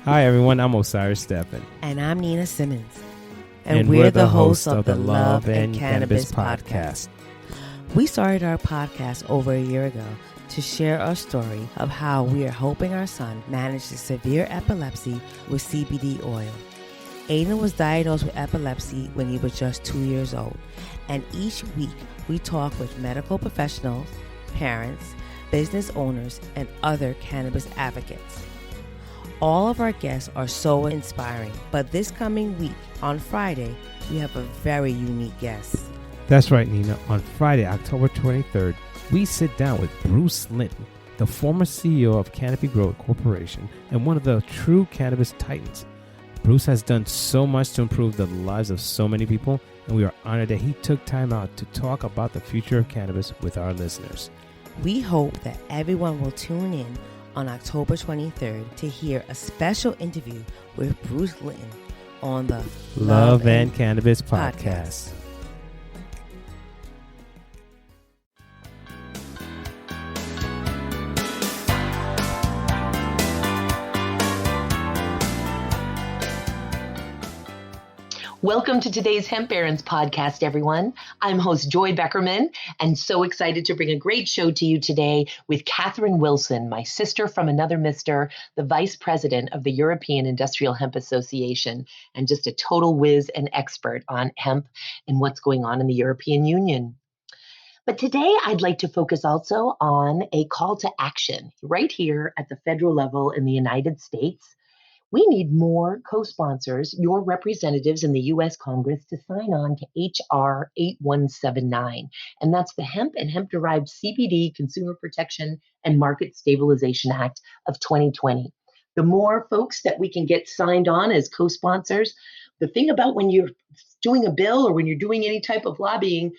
Hi, everyone. I'm Osiris Steffen. And I'm Nina Simmons. And we're the hosts of the Love and Cannabis podcast. We started our podcast over a year ago to share our story of how we are helping our son manage the severe epilepsy with CBD oil. Aiden was diagnosed with epilepsy when he was just 2 years old. And each week we talk with medical professionals, parents, business owners, and other cannabis advocates. All of our guests are so inspiring, but this coming week, on Friday, we have a very unique guest. That's right, Nina. On Friday, October 23rd, we sit down with Bruce Linton, the former CEO of Canopy Growth Corporation and one of the true cannabis titans. Bruce has done so much to improve the lives of so many people, and we are honored that he took time out to talk about the future of cannabis with our listeners. We hope that everyone will tune in on October 23rd to hear a special interview with Bruce Linton on the Love and Cannabis podcast. Welcome to today's Hemp Barons podcast, everyone. I'm host Joy Beckerman, and so excited to bring a great show to you today with Catherine Wilson, my sister from another mister, the vice president of the European Industrial Hemp Association, and just a total whiz and expert on hemp and what's going on in the European Union. But today I'd like to focus also on a call to action right here at the federal level in the United States. We need more co-sponsors, your representatives in the U.S. Congress, to sign on to H.R. 8179. And that's the Hemp and Hemp-Derived CBD Consumer Protection and Market Stabilization Act of 2020. The more folks that we can get signed on as co-sponsors, the thing about when you're doing a bill or when you're doing any type of lobbying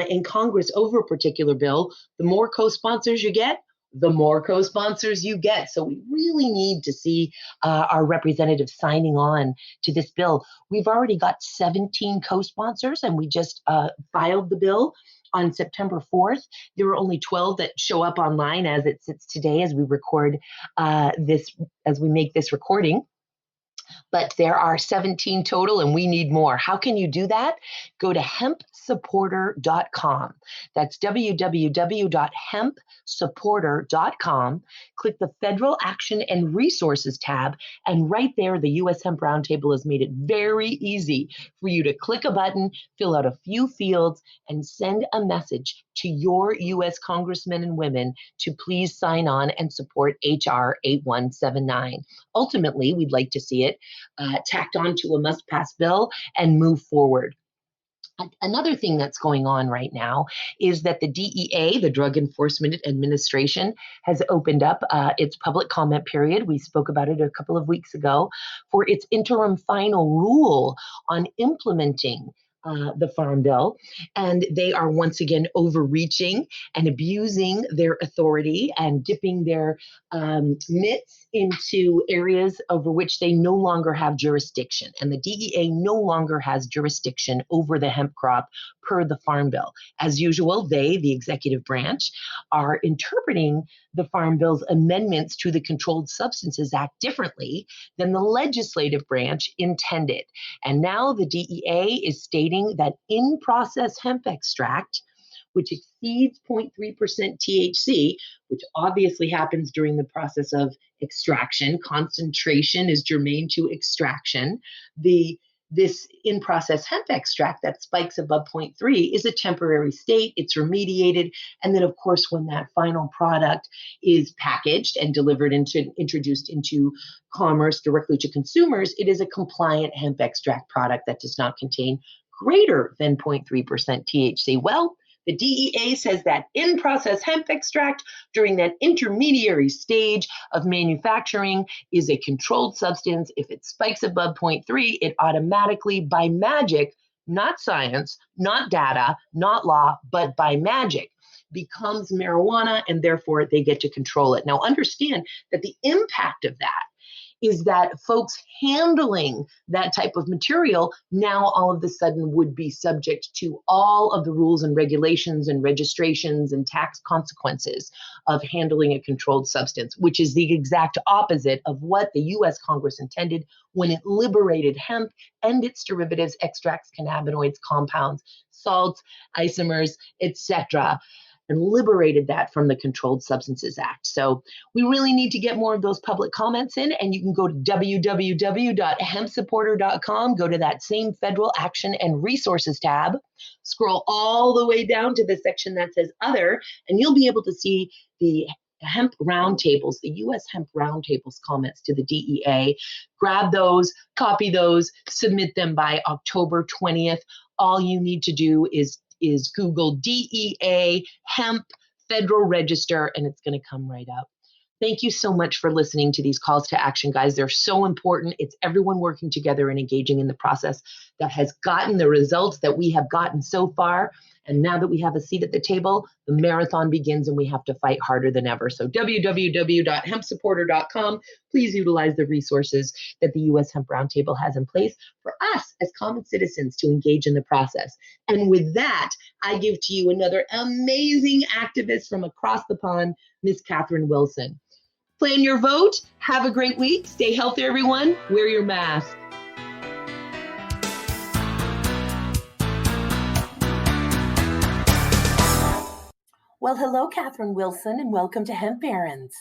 in Congress over a particular bill, the more co-sponsors you get, the more co-sponsors you get. So we really need to see our representatives signing on to this bill. We've already got 17 co-sponsors, and we just filed the bill on September 4th. There are only 12 that show up online as it sits today as we record as we make this recording. But there are 17 total, and we need more. How can you do that? Go to hempsupporter.com. That's www.hempsupporter.com. Click the Federal Action and Resources tab, and right there, the U.S. Hemp Roundtable has made it very easy for you to click a button, fill out a few fields, and send a message to your U.S. congressmen and women to please sign on and support H.R. 8179. Ultimately, we'd like to see it tacked on to a must-pass bill and move forward. Another thing that's going on right now is that the DEA, the Drug Enforcement Administration, has opened up its public comment period. We spoke about it a couple of weeks ago for its interim final rule on implementing the Farm Bill, and they are once again overreaching and abusing their authority and dipping their mitts into areas over which they no longer have jurisdiction. And the DEA no longer has jurisdiction over the hemp crop per the Farm Bill. As usual, they, the executive branch, are interpreting the Farm Bill's amendments to the Controlled Substances Act differently than the legislative branch intended. And now the DEA is stating that in-process hemp extract, which exceeds 0.3% THC, which obviously happens during the process of extraction, concentration is germane to extraction, this in-process hemp extract that spikes above 0.3 is a temporary state, it's remediated, and then of course when that final product is packaged and introduced into commerce directly to consumers, it is a compliant hemp extract product that does not contain greater than 0.3% THC. Well, the DEA says that in-process hemp extract during that intermediary stage of manufacturing is a controlled substance. If it spikes above 0.3, it automatically, by magic, not science, not data, not law, but by magic, becomes marijuana, and therefore they get to control it. Now understand that the impact of that is that folks handling that type of material now all of a sudden would be subject to all of the rules and regulations and registrations and tax consequences of handling a controlled substance, which is the exact opposite of what the US Congress intended when it liberated hemp and its derivatives, extracts, cannabinoids, compounds, salts, isomers, etc., and liberated that from the Controlled Substances Act. So we really need to get more of those public comments in, and you can go to www.hempsupporter.com, go to that same Federal Action and Resources tab, scroll all the way down to the section that says Other, and you'll be able to see the hemp roundtables, the U.S. hemp roundtables comments to the DEA. Grab those, copy those, submit them by October 20th. All you need to do is Google DEA hemp Federal Register, and it's going to come right up. Thank you so much for listening to these calls to action, guys. They're so important. It's everyone working together and engaging in the process that has gotten the results that we have gotten so far. And now that we have a seat at the table, the marathon begins and we have to fight harder than ever. So www.hempsupporter.com. Please utilize the resources that the U.S. Hemp Roundtable has in place for us as common citizens to engage in the process. And with that, I give to you another amazing activist from across the pond, Miss Catherine Wilson. Plan your vote. Have a great week. Stay healthy, everyone. Wear your mask. Well, hello, Catherine Wilson, and welcome to Hemp Barons.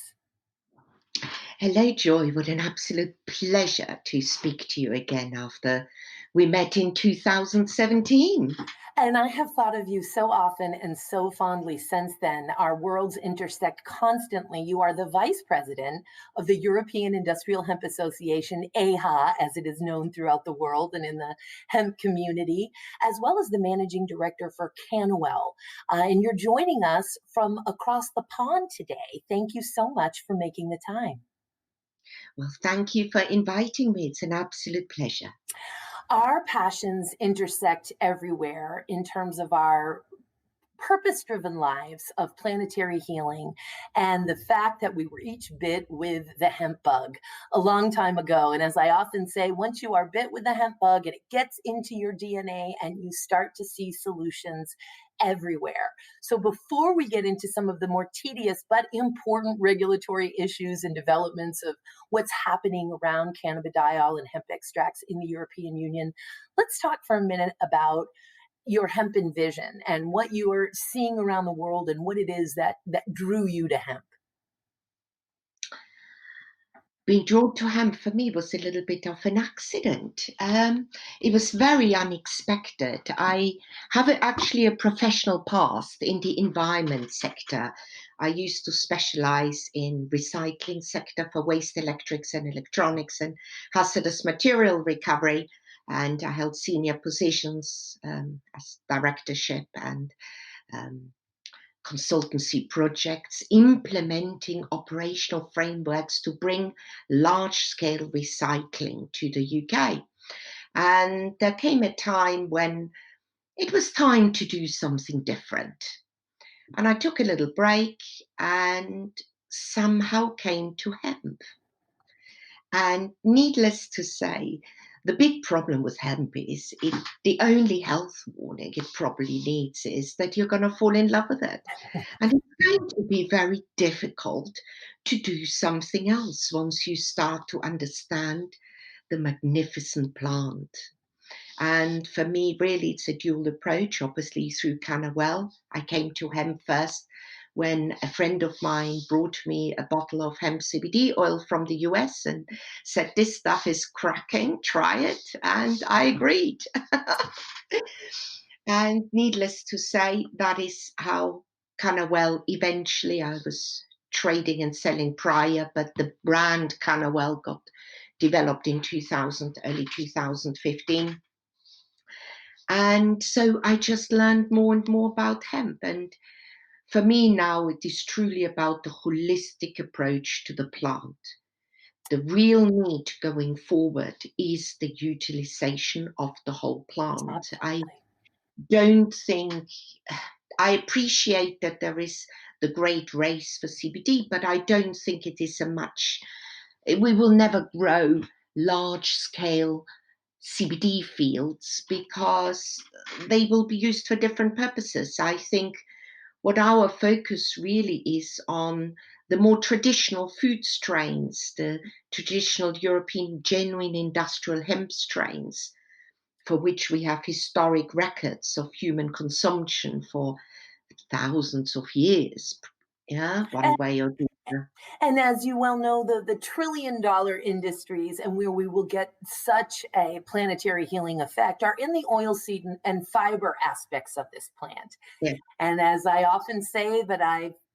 Hello, Joy. What an absolute pleasure to speak to you again after we met in 2017. And I have thought of you so often and so fondly since then. Our worlds intersect constantly. You are the vice president of the European Industrial Hemp Association, AHA, as it is known throughout the world and in the hemp community, as well as the managing director for CannaWell. And you're joining us from across the pond today. Thank you so much for making the time. Well, thank you for inviting me. It's an absolute pleasure. Our passions intersect everywhere in terms of our purpose-driven lives of planetary healing and the fact that we were each bit with the hemp bug a long time ago. And as I often say, once you are bit with the hemp bug and it gets into your DNA and you start to see solutions everywhere. So before we get into some of the more tedious but important regulatory issues and developments of what's happening around cannabidiol and hemp extracts in the European Union, let's talk for a minute about your hemp vision and what you are seeing around the world and what it is that drew you to hemp. Being drawn to hemp for me was a little bit of an accident. It was very unexpected. I have actually a professional past in the environment sector. I used to specialize in recycling sector for waste electrics and electronics and hazardous material recovery. And I held senior positions as directorship and consultancy projects, implementing operational frameworks to bring large-scale recycling to the UK. And there came a time when it was time to do something different. And I took a little break and somehow came to hemp. And needless to say, the big problem with hemp is the only health warning it probably needs is that you're going to fall in love with it. And it's going to be very difficult to do something else once you start to understand the magnificent plant. And for me, really, it's a dual approach. Obviously, through CannaWell, I came to hemp first when a friend of mine brought me a bottle of hemp CBD oil from the US and said, this stuff is cracking, try it. And I agreed. And needless to say, that is how CannaWell eventually, I was trading and selling prior, but the brand CannaWell got developed in early 2015. And so I just learned more and more about hemp. And for me now, it is truly about the holistic approach to the plant. The real need going forward is the utilization of the whole plant. Absolutely. I appreciate that there is the great race for CBD, but I don't think it is a much We will never grow large-scale CBD fields because they will be used for different purposes. I think what our focus really is on the more traditional food strains, the traditional European genuine industrial hemp strains, for which we have historic records of human consumption for thousands of years, yeah, one way or the other. And as you well know, the trillion-dollar industries and where we will get such a planetary healing effect are in the oilseed and fiber aspects of this plant. Yeah. And as I often say,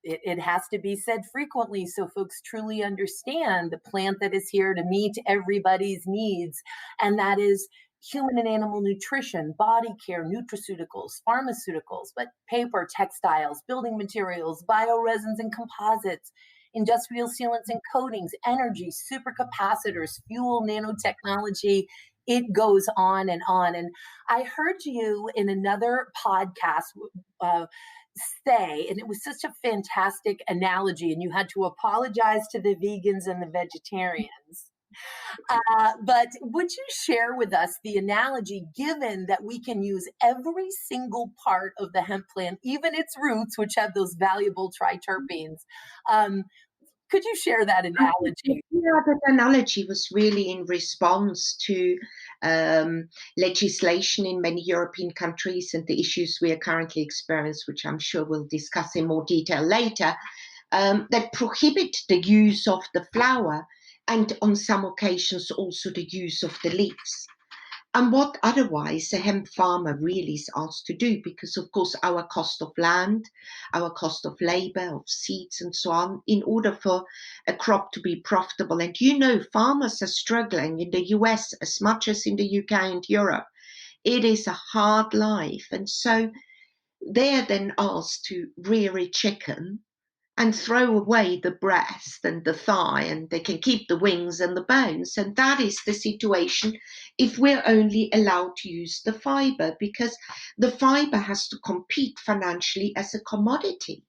it has to be said frequently so folks truly understand the plant that is here to meet everybody's needs, and that is human and animal nutrition, body care, nutraceuticals, pharmaceuticals, but paper, textiles, building materials, bioresins and composites, industrial sealants and coatings, energy, supercapacitors, fuel, nanotechnology. It goes on and on. And I heard you in another podcast say, and it was such a fantastic analogy, and you had to apologize to the vegans and the vegetarians. But would you share with us the analogy, given that we can use every single part of the hemp plant, even its roots, which have those valuable triterpenes? Could you share that analogy? Yeah, that analogy was really in response to legislation in many European countries and the issues we are currently experiencing, which I'm sure we'll discuss in more detail later, that prohibit the use of the flower and on some occasions also the use of the leaves. And what otherwise a hemp farmer really is asked to do, because of course our cost of land, our cost of labor, of seeds and so on, in order for a crop to be profitable. And farmers are struggling in the US as much as in the UK and Europe. It is a hard life. And so they are then asked to rear a chicken and throw away the breast and the thigh, and they can keep the wings and the bones. And that is the situation if we're only allowed to use the fiber, because the fiber has to compete financially as a commodity.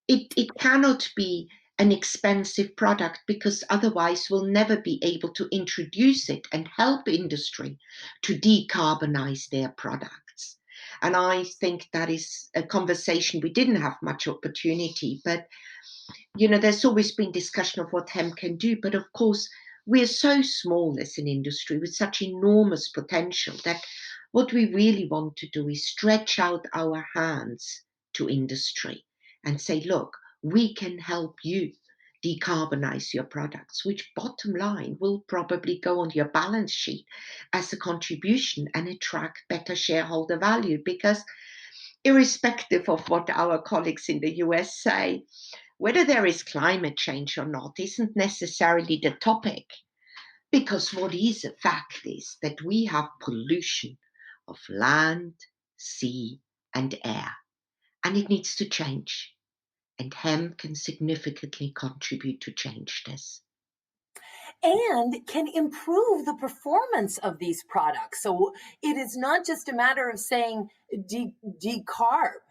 It cannot be an expensive product, because otherwise we'll never be able to introduce it and help industry to decarbonize their products. And I think that is a conversation we didn't have much opportunity, but there's always been discussion of what hemp can do. But of course, we're so small as an industry with such enormous potential that what we really want to do is stretch out our hands to industry and say, look, we can help you decarbonize your products, which bottom line will probably go on your balance sheet as a contribution and attract better shareholder value. Because irrespective of what our colleagues in the US say, whether there is climate change or not isn't necessarily the topic, because what is a fact is that we have pollution of land, sea, and air, and it needs to change. And hemp can significantly contribute to change this. And can improve the performance of these products. So it is not just a matter of saying decarb.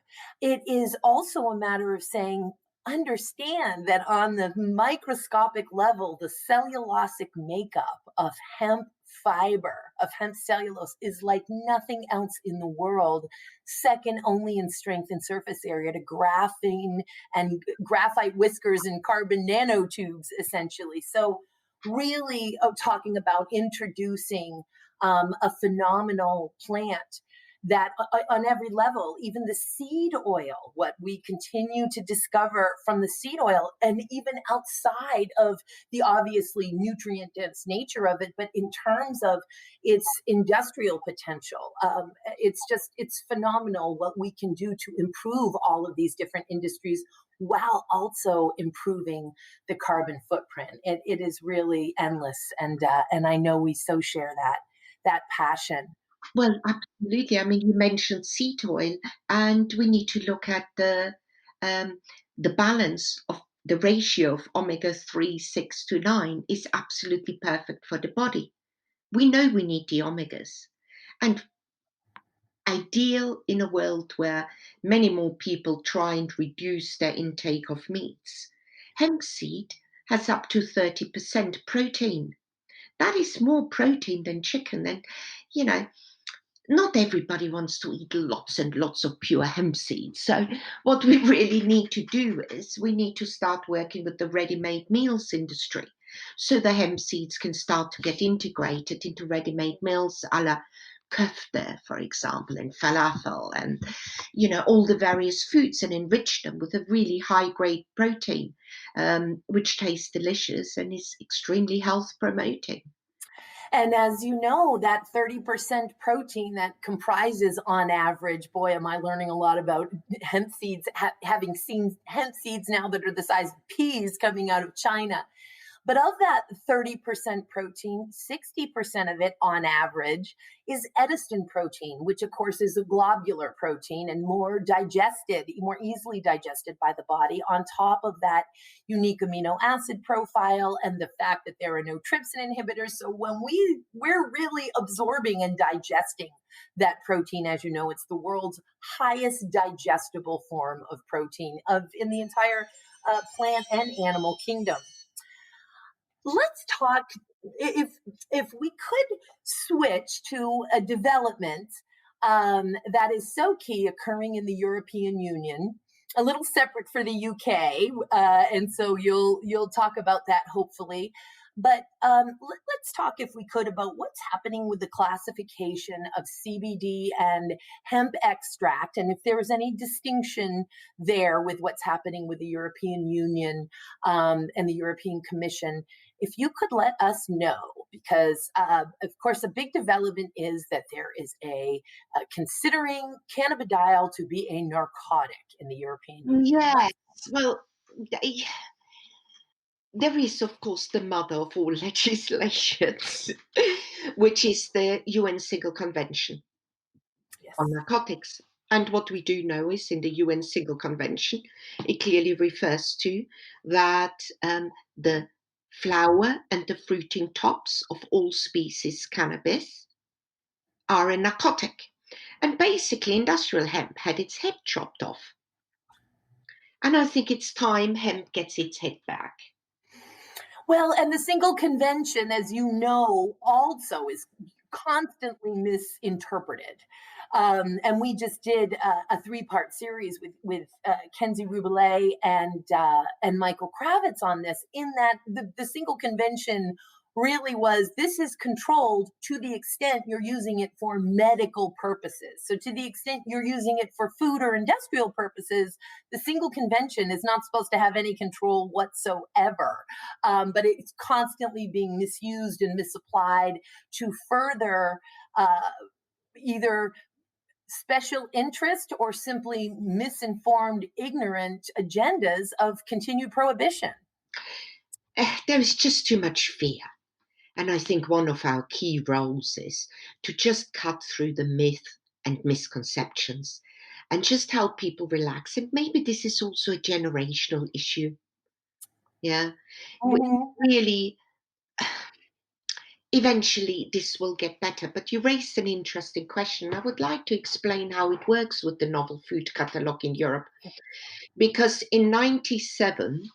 It is also a matter of saying, understand that on the microscopic level, the cellulosic makeup of hemp fiber, of hemp cellulose, is like nothing else in the world, second only in strength and surface area to graphene and graphite whiskers and carbon nanotubes, essentially. So really talking about introducing a phenomenal plant that on every level, even the seed oil, what we continue to discover from the seed oil, and even outside of the obviously nutrient dense nature of it, but in terms of its industrial potential, it's phenomenal what we can do to improve all of these different industries while also improving the carbon footprint. It is really endless, and I know we so share that passion. Well, absolutely. I mean, you mentioned seed oil, and we need to look at the balance of the ratio of omega-3, 6 to 9 is absolutely perfect for the body. We know we need the omegas, and ideal in a world where many more people try and reduce their intake of meats. Hemp seed has up to 30% protein. That is more protein than chicken. And, you know, not everybody wants to eat lots and lots of pure hemp seeds. So what we really need to do is we need to start working with the ready-made meals industry. So the hemp seeds can start to get integrated into ready-made meals a la kofta, for example, and falafel, and, you know, all the various foods, and enrich them with a really high-grade protein, which tastes delicious and is extremely health-promoting. And as you know, that 30% protein that comprises, on average, boy, am I learning a lot about hemp seeds, having seen hemp seeds now that are the size of peas coming out of China. But of that 30% protein, 60% of it on average is Ediston protein, which of course is a globular protein and more easily digested by the body, on top of that unique amino acid profile and the fact that there are no trypsin inhibitors. So when we're really absorbing and digesting that protein, as you know, it's the world's highest digestible form of protein in the entire plant and animal kingdom. Let's talk, if we could switch to a development that is so key occurring in the European Union, a little separate for the UK, and so you'll talk about that hopefully. But let's talk, if we could, about what's happening with the classification of CBD and hemp extract, and if there is any distinction there with what's happening with the European Union and the European Commission. If you could let us know, because of course a big development is that there is considering cannabidiol to be a narcotic in the European Union. Yes, well, there is, of course, the mother of all legislations, which is the UN Single Convention on Narcotics. And what we do know is, in the UN Single Convention, it clearly refers to that the flower and the fruiting tops of all species cannabis are a narcotic. And basically, industrial hemp had its head chopped off. And I think it's time hemp gets its head back. Well, and the Single Convention, as you know, also is constantly misinterpreted. And we just did a 3-part series with Kenzie Rubelet and Michael Kravitz on this, in that the Single Convention really was, this is controlled to the extent you're using it for medical purposes. So to the extent you're using it for food or industrial purposes, the Single Convention is not supposed to have any control whatsoever. But it's constantly being misused and misapplied to further either special interest or simply misinformed, ignorant agendas of continued prohibition. There is just too much fear. And I think one of our key roles is to just cut through the myth and misconceptions and just help people relax. And maybe this is also a generational issue. Yeah. Really, eventually this will get better. But you raised an interesting question. I would like to explain how it works with the Novel Food Catalogue in Europe. Because in 1997,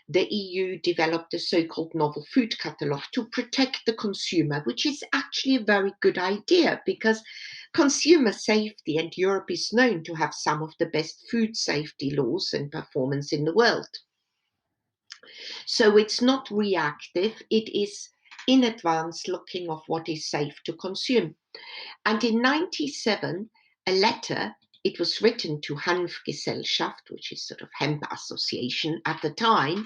the EU developed the so-called Novel Food Catalogue to protect the consumer, which is actually a very good idea, because consumer safety, and Europe is known to have some of the best food safety laws and performance in the world. So it's not reactive, it is in advance looking of what is safe to consume. And in 1997, a letter, it was written to Hanfgesellschaft, which is sort of Hemp Association at the time,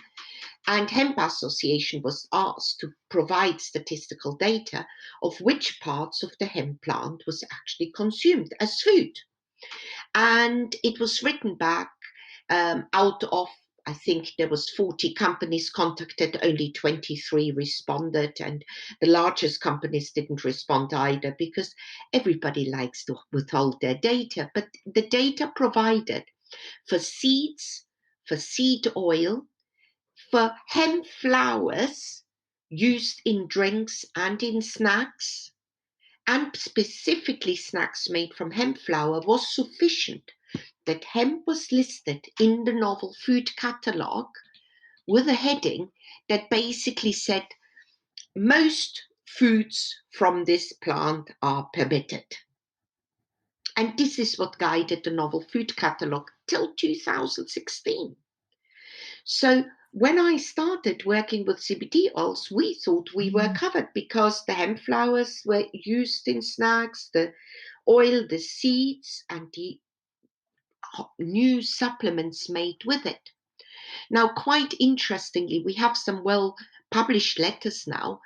and Hemp Association was asked to provide statistical data of which parts of the hemp plant was actually consumed as food. And it was written back out of, I think there was 40 companies contacted, only 23 responded, and the largest companies didn't respond either, because everybody likes to withhold their data. But the data provided for seeds, for seed oil, for hemp flowers used in drinks and in snacks, and specifically snacks made from hemp flower, was sufficient that hemp was listed in the Novel Food Catalogue with a heading that basically said most foods from this plant are permitted. And this is what guided the novel food catalogue till 2016. So when I started working with CBD oils, we thought we were covered because the hemp flowers were used in snacks, the oil, the seeds, and the new supplements made with it. Now, quite interestingly, we have some well-published letters now.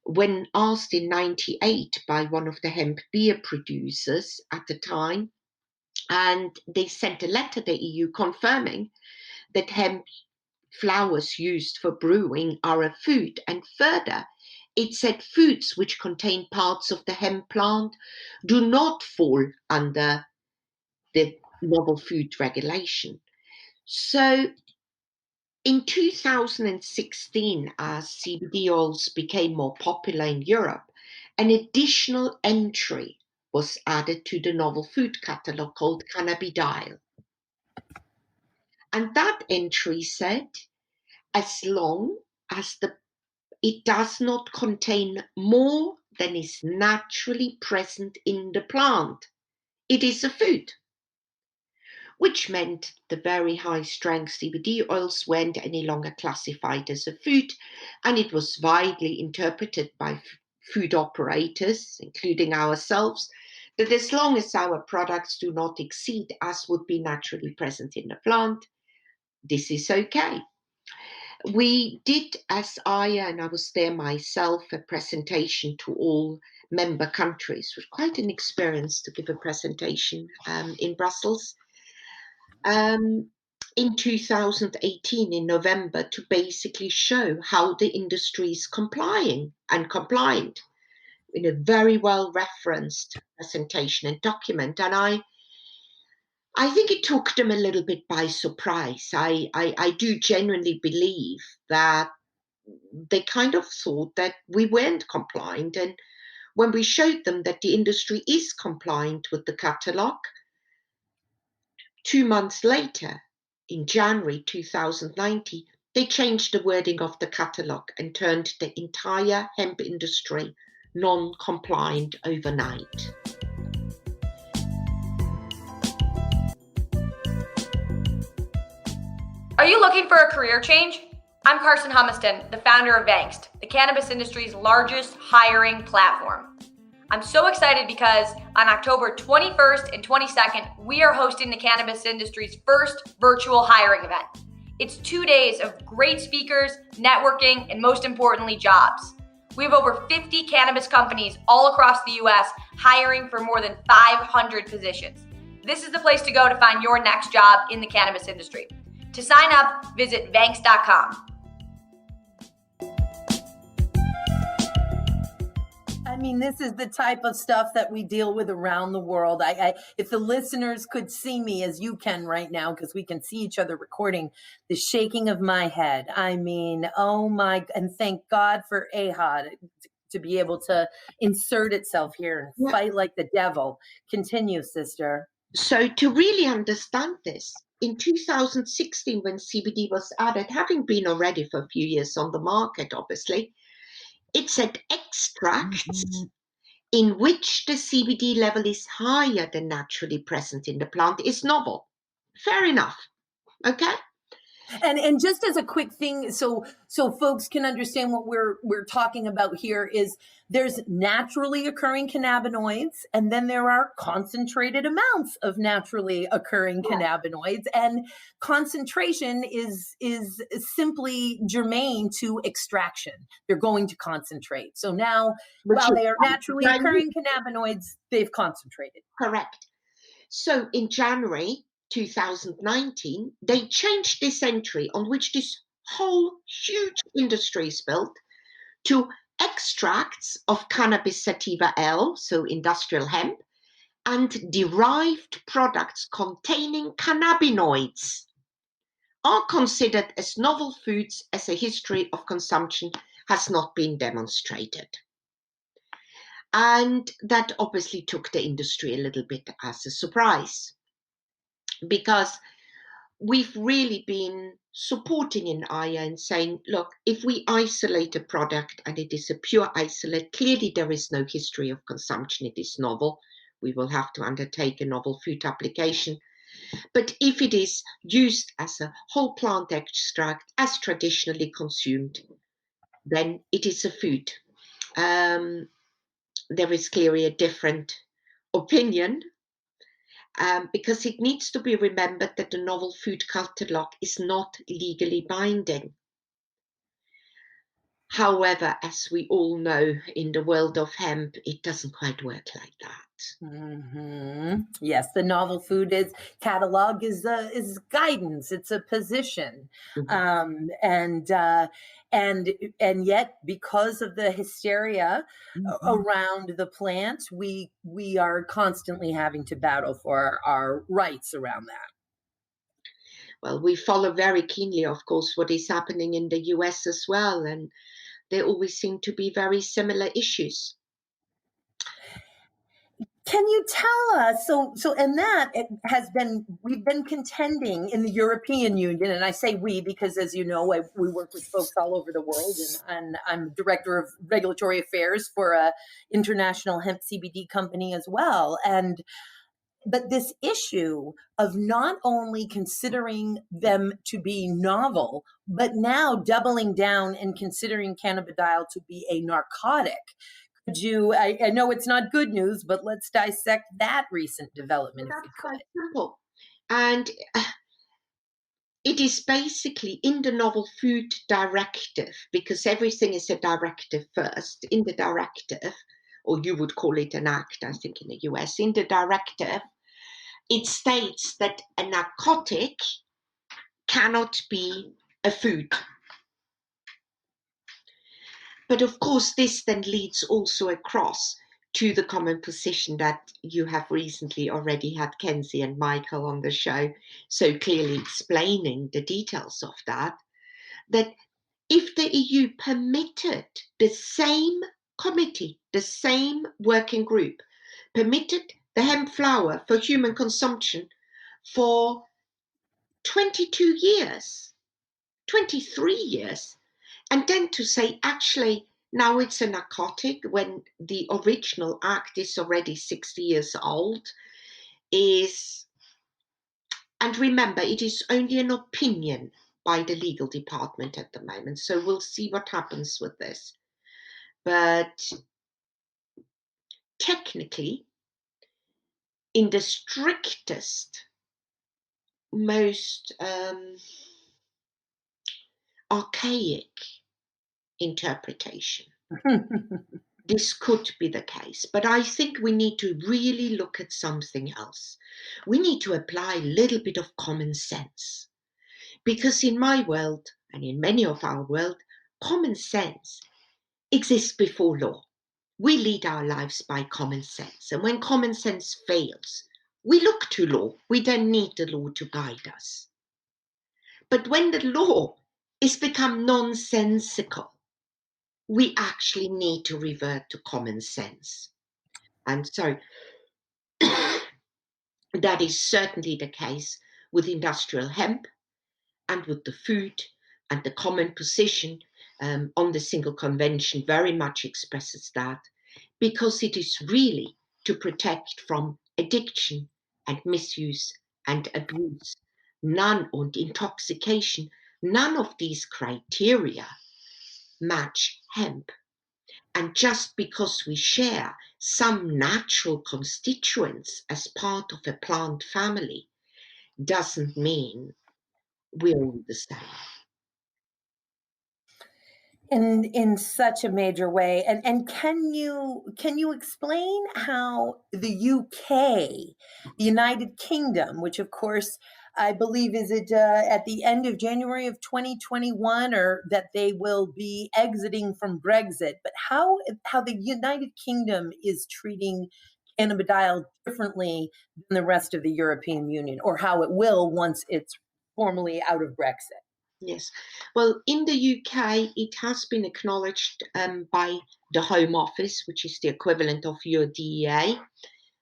When asked in 1998 by one of the hemp beer producers at the time, and they sent a letter to the EU confirming that hemp flowers used for brewing are a food. And further, it said foods which contain parts of the hemp plant do not fall under the novel food regulation. So in 2016, as CBD oils became more popular in Europe, an additional entry was added to the novel food catalogue called cannabidiol. And that entry said, as long as it does not contain more than is naturally present in the plant, it is a food. Which meant the very high-strength CBD oils weren't any longer classified as a food, and it was widely interpreted by food operators, including ourselves, that as long as our products do not exceed as would be naturally present in the plant, this is okay. We did, and I was there myself, a presentation to all member countries. It was quite an experience to give a presentation in Brussels. In 2018, in November, to basically show how the industry is complying and compliant in a very well referenced presentation and document. And I think it took them a little bit by surprise. I do genuinely believe that they kind of thought that we weren't compliant. And when we showed them that the industry is compliant with the catalogue, 2 months later, in January 2019, they changed the wording of the catalogue and turned the entire hemp industry non-compliant overnight. Are you looking for a career change? I'm Carson Humiston, the founder of Angst, the cannabis industry's largest hiring platform. I'm so excited because on October 21st and 22nd, we are hosting the cannabis industry's first virtual hiring event. It's 2 days of great speakers, networking, and most importantly, jobs. We have over 50 cannabis companies all across the US hiring for more than 500 positions. This is the place to go to find your next job in the cannabis industry. To sign up, visit Vanks.com. I mean, this is the type of stuff that we deal with around the world. If the listeners could see me as you can right now, because we can see each other recording, the shaking of my head. I mean, oh my, and thank God for AHOD to be able to insert itself here and fight like the devil. Continue, sister. So to really understand this, in 2016, when CBD was added, having been already for a few years on the market, obviously, it said extracts in which the CBD level is higher than naturally present in the plant is novel. Fair enough. Okay. And just as a quick thing, so folks can understand what we're talking about here is there's naturally occurring cannabinoids, and then there are concentrated amounts of naturally occurring cannabinoids, and concentration is simply germane to extraction. They're going to concentrate. So now, while they are naturally occurring cannabinoids, they've concentrated. Correct. So in January 2019, they changed this entry on which this whole huge industry is built to extracts of cannabis sativa L, so industrial hemp, and derived products containing cannabinoids are considered as novel foods as a history of consumption has not been demonstrated. And that obviously took the industry a little bit as a surprise. Because we've really been supporting in IA and saying, look, if we isolate a product and it is a pure isolate, clearly there is no history of consumption, it is novel. We will have to undertake a novel food application. But if it is used as a whole plant extract, as traditionally consumed, then it is a food. There is clearly a different opinion, because it needs to be remembered that the novel food catalogue is not legally binding. However, as we all know, in the world of hemp, it doesn't quite work like that. Mm-hmm. Yes, the novel food catalog is guidance. It's a position, Mm-hmm. And yet, because of the hysteria around the plant, we are constantly having to battle for our rights around that. Well, we follow very keenly, of course, what is happening in the US as well, and there always seem to be very similar issues. Can you tell us, and that we've been contending in the European Union, and I say we because, as you know, we work with folks all over the world, and I'm director of regulatory affairs for a international hemp CBD company as well. But this issue of not only considering them to be novel, but now doubling down and considering cannabidiol to be a narcotic. I know it's not good news, but let's dissect that recent development. Well, that's quite simple. And it is basically in the Novel Food Directive, because everything is a directive first. In the directive, or you would call it an act, I think in the US, in the directive, it states that a narcotic cannot be a food. But of course, this then leads also across to the common position that you have recently already had Kenzie and Michael on the show, so clearly explaining the details of that if the EU permitted the same committee, the same working group, permitted the hemp flower for human consumption for 22 years, 23 years, and then to say, actually, now it's a narcotic when the original act is already 60 years old, and remember, it is only an opinion by the legal department at the moment, so we'll see what happens with this. But technically, in the strictest, most archaic interpretation, this could be the case. But I think we need to really look at something else. We need to apply a little bit of common sense. Because in my world, and in many of our world, common sense exists before law. We lead our lives by common sense. And when common sense fails, we look to law. We then need the law to guide us. But when the law is become nonsensical, we actually need to revert to common sense. And so that is certainly the case with industrial hemp and with the food, and the common position on the single convention very much expresses that, because it is really to protect from addiction and misuse and abuse, and intoxication. None of these criteria match hemp. And just because we share some natural constituents as part of a plant family doesn't mean we're all the same. In such a major way, and can you explain how the UK, the United Kingdom, which of course I believe is it at the end of January of 2021, or that they will be exiting from Brexit, but how the United Kingdom is treating cannabidiol differently than the rest of the European Union, or how it will once it's formally out of Brexit? Yes. Well, in the UK, it has been acknowledged by the Home Office, which is the equivalent of your DEA,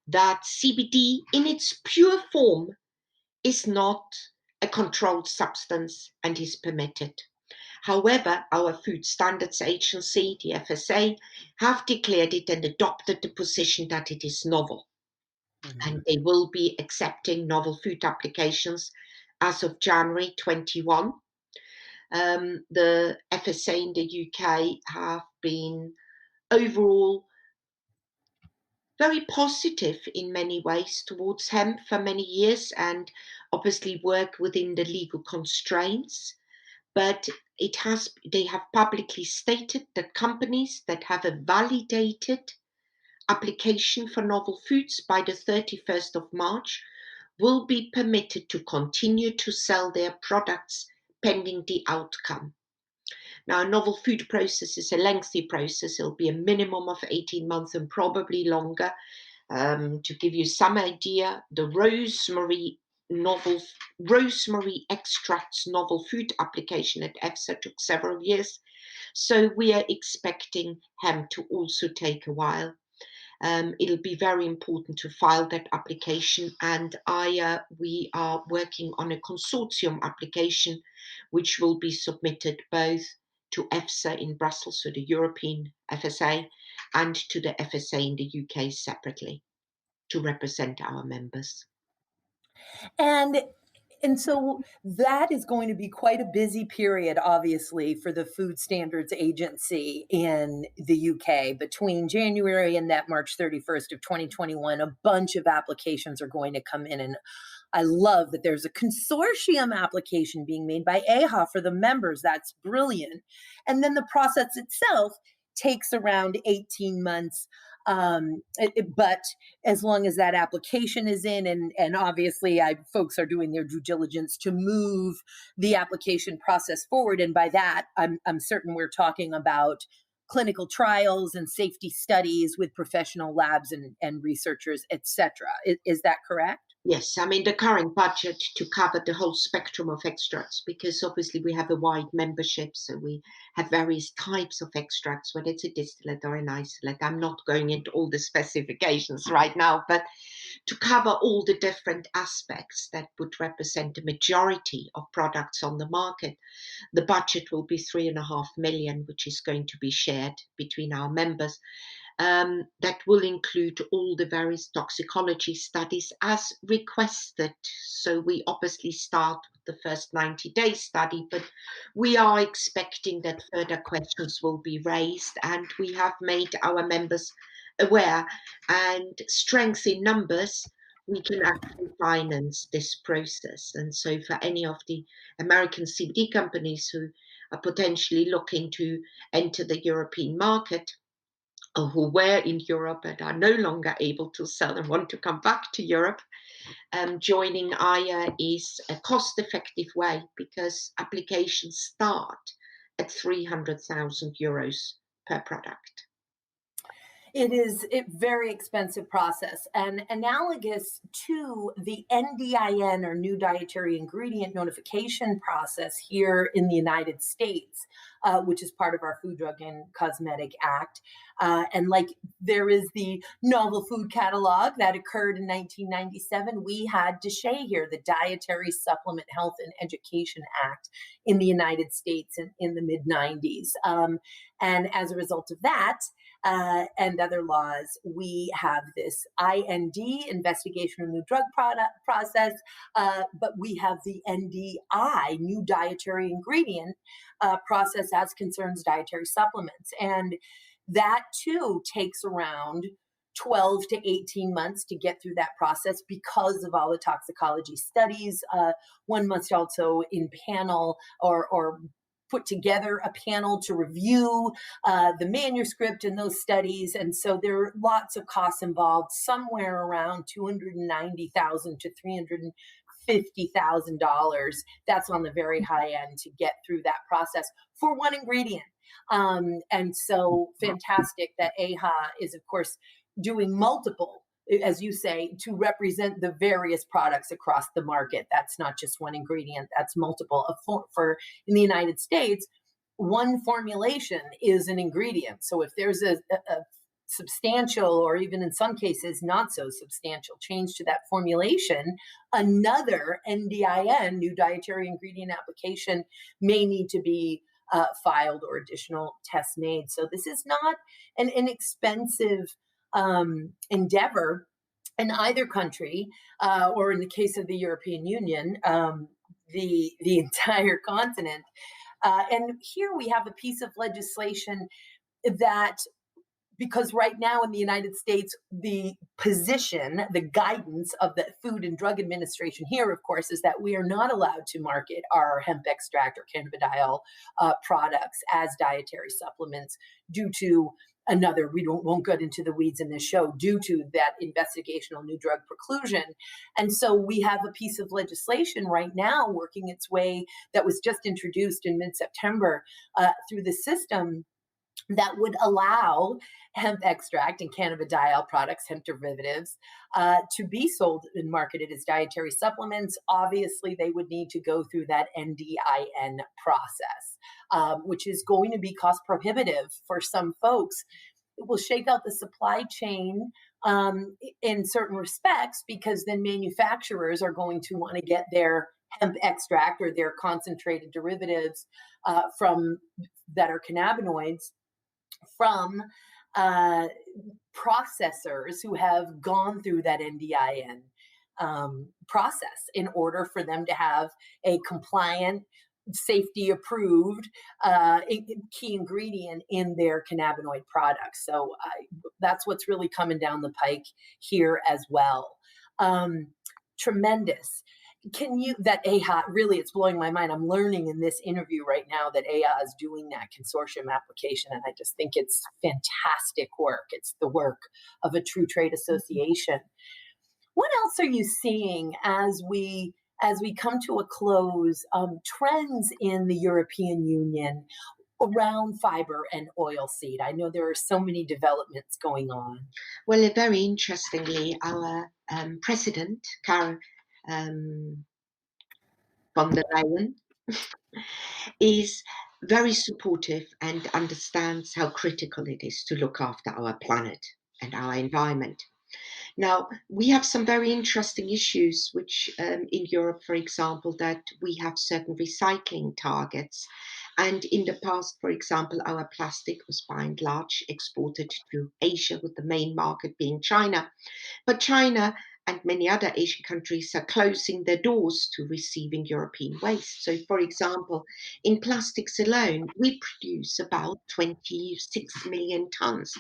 that CBD in its pure form is not a controlled substance and is permitted. However, our Food Standards Agency, the FSA, have declared it and adopted the position that it is novel. And they will be accepting novel food applications as of January 21. The FSA in the UK have been overall very positive in many ways towards hemp for many years, and obviously work within the legal constraints. But they have publicly stated that companies that have a validated application for novel foods by the 31st of March will be permitted to continue to sell their products pending the outcome. Now, a novel food process is a lengthy process. It'll be a minimum of 18 months and probably longer. To give you some idea, the rosemary extracts novel food application at EFSA took several years. So we are expecting hemp to also take a while. It'll be very important to file that application, and we are working on a consortium application which will be submitted both to EFSA in Brussels, so the European FSA, and to the FSA in the UK separately to represent our members. And so that is going to be quite a busy period, obviously, for the Food Standards Agency in the UK. Between January and that March 31st of 2021, a bunch of applications are going to come in. And I love that there's a consortium application being made by AHA for the members. That's brilliant. And then the process itself takes around 18 months. But as long as that application is in, and obviously folks are doing their due diligence to move the application process forward. And by that, I'm certain we're talking about clinical trials and safety studies with professional labs and researchers, etc. Is that correct? Yes, I mean the current budget to cover the whole spectrum of extracts, because obviously we have a wide membership, so we have various types of extracts, whether it's a distillate or an isolate. I'm not going into all the specifications right now, but to cover all the different aspects that would represent the majority of products on the market, the budget will be 3.5 million, which is going to be shared between our members. That will include all the various toxicology studies as requested. So we obviously start with the first 90-day study, but we are expecting that further questions will be raised, and we have made our members aware, and strength in numbers, we can actually finance this process. And so for any of the American CBD companies who are potentially looking to enter the European market, or who were in Europe and are no longer able to sell and want to come back to Europe, joining IA is a cost-effective way, because applications start at 300,000 euros per product. It is a very expensive process, and analogous to the NDIN, or New Dietary Ingredient Notification process here in the United States, which is part of our Food, Drug, and Cosmetic Act. And like there is the Novel Food Catalog that occurred in 1997, we had DSHEA here, the Dietary Supplement Health and Education Act in the United States in the mid-90s. And as a result of that, and other laws, we have this IND, Investigation of New Drug Product process, but we have the NDI, New Dietary Ingredient process as concerns dietary supplements. And that too takes around 12 to 18 months to get through that process because of all the toxicology studies. One must also impanel or put together a panel to review the manuscript and those studies. And so there are lots of costs involved, somewhere around $290,000 to $350,000. That's on the very high end to get through that process for one ingredient. And so fantastic that AHA is, of course, doing multiple, as you say, to represent the various products across the market. That's not just one ingredient, that's multiple. For in the United States, one formulation is an ingredient. So if there's a substantial, or even in some cases not so substantial change to that formulation, another NDIN, new dietary ingredient application, may need to be filed or additional tests made. So this is not an inexpensive endeavor in either country, or in the case of the European Union, the entire continent. And here we have a piece of legislation that, because right now in the United States, the position, the guidance of the Food and Drug Administration here, of course, is that we are not allowed to market our hemp extract or cannabidiol products as dietary supplements due to another, we won't get into the weeds in this show, due to that investigational new drug preclusion. And so we have a piece of legislation right now working its way that was just introduced in mid-September through the system that would allow hemp extract and cannabidiol products, hemp derivatives, to be sold and marketed as dietary supplements. Obviously, they would need to go through that NDIN process, which is going to be cost prohibitive for some folks. It will shake out the supply chain in certain respects, because then manufacturers are going to want to get their hemp extract or their concentrated derivatives from that are cannabinoids from processors who have gone through that NDIN process in order for them to have a compliant, safety approved key ingredient in their cannabinoid products. So that's what's really coming down the pike here as well. Tremendous. That AHA, really, it's blowing my mind. I'm learning in this interview right now that AHA is doing that consortium application, and I just think it's fantastic work. It's the work of a true trade association. What else are you seeing as we come to a close? Trends in the European Union around fiber and oilseed. I know there are so many developments going on. Well, very interestingly, our president, Karen von der Leyen, is very supportive and understands how critical it is to look after our planet and our environment. Now, we have some very interesting issues, which in Europe, for example, that we have certain recycling targets. And in the past, for example, our plastic was by and large exported to Asia, with the main market being China. But China and many other Asian countries are closing their doors to receiving European waste. So, for example, in plastics alone, we produce about 26 million tons,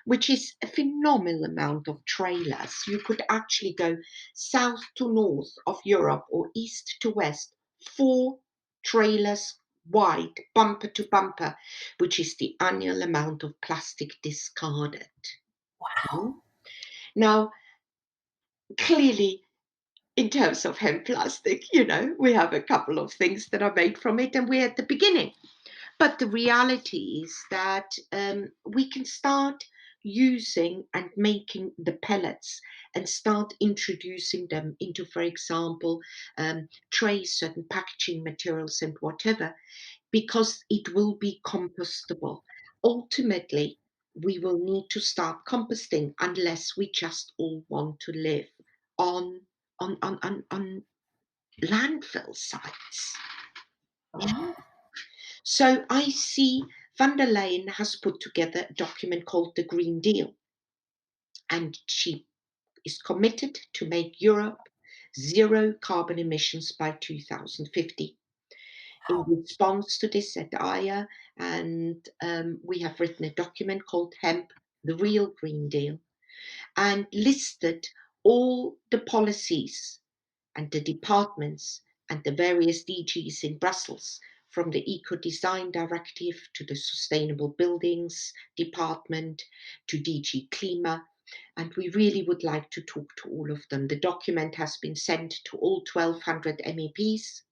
which is a phenomenal amount of trailers. You could actually go south to north of Europe or east to west, 4 trailers wide, bumper to bumper, which is the annual amount of plastic discarded. Wow. Now, clearly, in terms of hemp plastic, we have a couple of things that are made from it, and we're at the beginning. But the reality is that we can start using and making the pellets and start introducing them into, for example, trays, certain packaging materials and whatever, because it will be compostable. Ultimately, we will need to start composting unless we just all want to live on landfill sites. So I see von der Leyen has put together a document called the Green Deal, and she is committed to make Europe zero carbon emissions by 2050. In response to this at IA, and we have written a document called Hemp, the Real Green Deal, and listed all the policies and the departments and the various DGs in Brussels, from the Eco-Design Directive to the Sustainable Buildings Department to DG Klima. And we really would like to talk to all of them. The document has been sent to all 1,200 MEPs.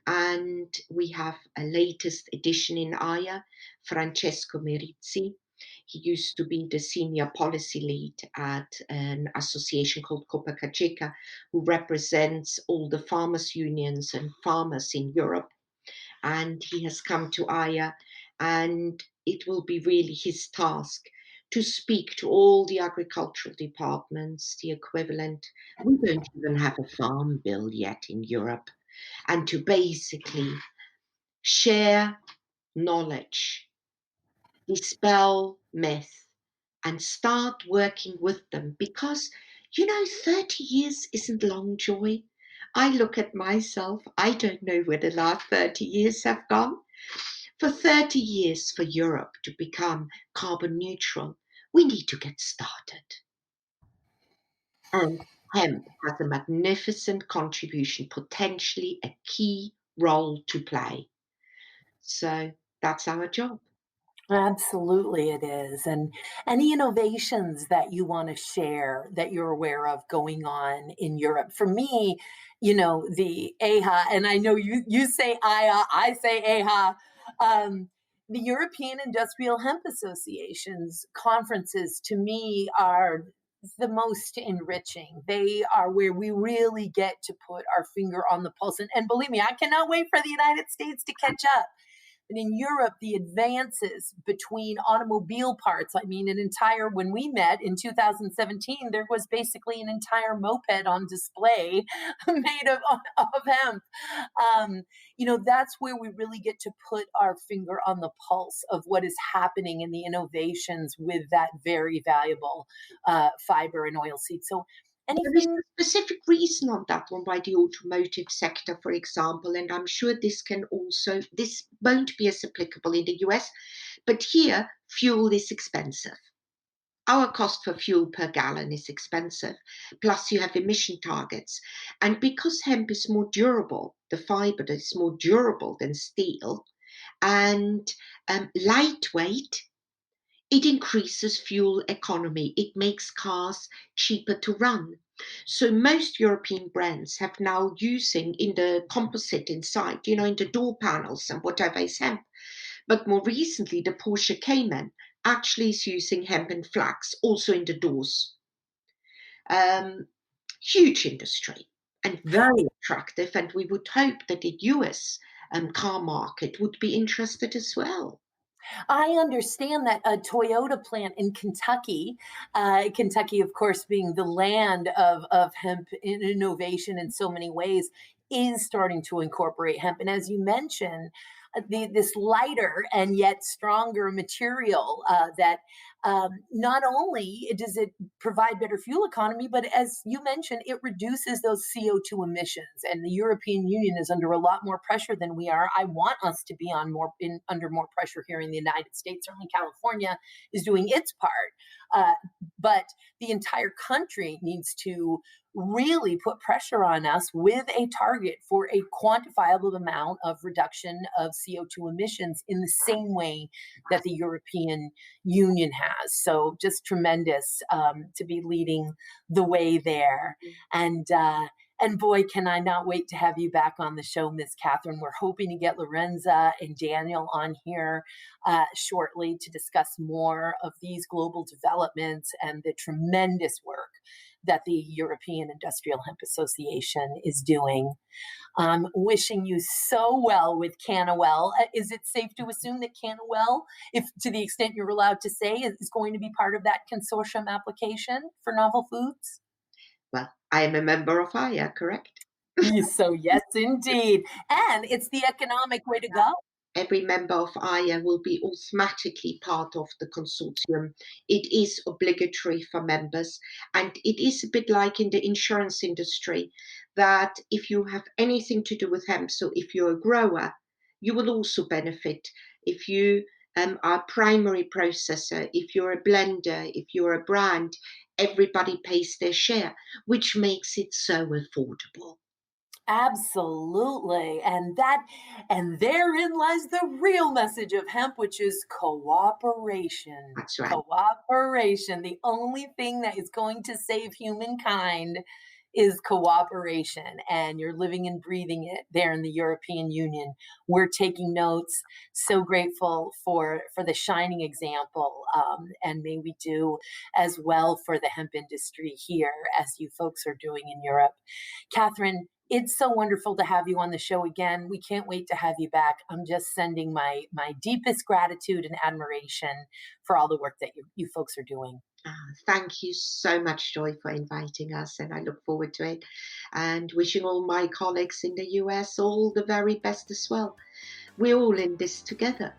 And we have a latest edition in AYA, Francesco Merizzi. He used to be the senior policy lead at an association called Copa Cacheca, who represents all the farmers' unions and farmers in Europe. And he has come to AYA, and it will be really his task to speak to all the agricultural departments, the equivalent. We don't even have a farm bill yet in Europe. And to basically share knowledge, dispel myth, and start working with them. Because, 30 years isn't long, Joy. I look at myself, I don't know where the last 30 years have gone. For 30 years for Europe to become carbon neutral, we need to get started. And hemp has a magnificent contribution, potentially a key role to play. So that's our job. Absolutely, it is. And any innovations that you want to share that you're aware of going on in Europe? For me, the AHA, and I know you say IA, I say AHA. The European Industrial Hemp Association's conferences to me are the most enriching. They are where we really get to put our finger on the pulse. And believe me, I cannot wait for the United States to catch up. And in Europe, the advances between automobile parts, when we met in 2017, there was basically an entire moped on display made of hemp. That's where we really get to put our finger on the pulse of what is happening in the innovations with that very valuable fiber and oil seed. So there is a specific reason on that one by the automotive sector, for example, and I'm sure this won't be as applicable in the US, but here fuel is expensive. Our cost for fuel per gallon is expensive, plus you have emission targets. And because hemp is more durable, the fiber is more durable than steel, and lightweight, it increases fuel economy. It makes cars cheaper to run. So most European brands have now using in the composite inside, in the door panels and whatever is hemp. But more recently, the Porsche Cayman actually is using hemp and flax also in the doors. Huge industry and very attractive. And we would hope that the US car market would be interested as well. I understand that a Toyota plant in Kentucky, Kentucky, of course, being the land of hemp innovation in so many ways, is starting to incorporate hemp. And as you mentioned, this lighter and yet stronger material that not only does it provide better fuel economy, but as you mentioned, it reduces those CO2 emissions. And the European Union is under a lot more pressure than we are. I want us to be under more pressure here in the United States. Certainly California is doing its part. But the entire country needs to really put pressure on us with a target for a quantifiable amount of reduction of CO2 emissions in the same way that the European Union has. So just tremendous to be leading the way there. And boy, can I not wait to have you back on the show, Miss Catherine. We're hoping to get Lorenza and Daniel on here shortly to discuss more of these global developments and the tremendous work that the European Industrial Hemp Association is doing. Wishing you so well with CannaWell. Is it safe to assume that CannaWell, if to the extent you're allowed to say, is going to be part of that consortium application for novel foods? Well, I am a member of IA, correct? So yes, indeed. And it's the economic way to go. Every member of IA will be automatically part of the consortium. It is obligatory for members, and it is a bit like in the insurance industry that if you have anything to do with hemp, so if you're a grower, you will also benefit. If you are a primary processor, if you're a blender, if you're a brand, everybody pays their share, which makes it so affordable. Absolutely. And therein lies the real message of hemp, which is cooperation. That's right. Cooperation. The only thing that is going to save humankind is cooperation. And you're living and breathing it there in the European Union. We're taking notes. So grateful for the shining example. And may we do as well for the hemp industry here as you folks are doing in Europe. Catherine, It's so wonderful to have you on the show again. We can't wait to have you back. I'm just sending my deepest gratitude and admiration for all the work that you folks are doing. Thank you so much, Joy, for inviting us, and I look forward to it, and wishing all my colleagues in the US all the very best as well. We're all in this together.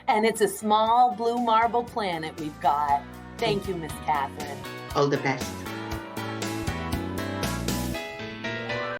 And it's a small blue marble planet we've got. Thank you, Miss Catherine. All the best.